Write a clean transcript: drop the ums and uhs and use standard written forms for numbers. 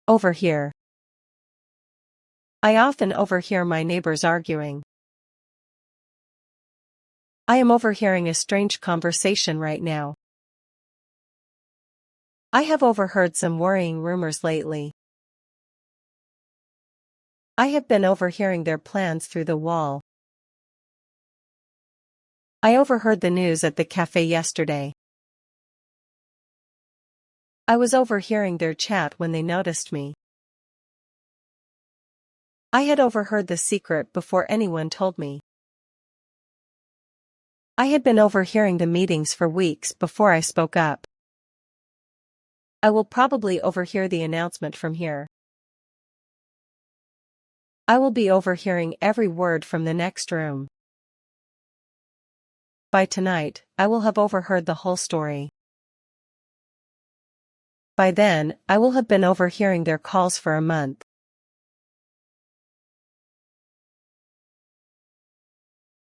Overhear. I often overhear my neighbors arguing. I am overhearing a strange conversation right now. I have overheard some worrying rumors lately. I have been overhearing their plans through the wall. I overheard the news at the cafe yesterday. I was overhearing their chat when they noticed me. I had overheard the secret before anyone told me. I had been overhearing the meetings for weeks before I spoke up. I will probably overhear the announcement from here. I will be overhearing every word from the next room. By tonight, I will have overheard the whole story. By then, I will have been overhearing their calls for a month.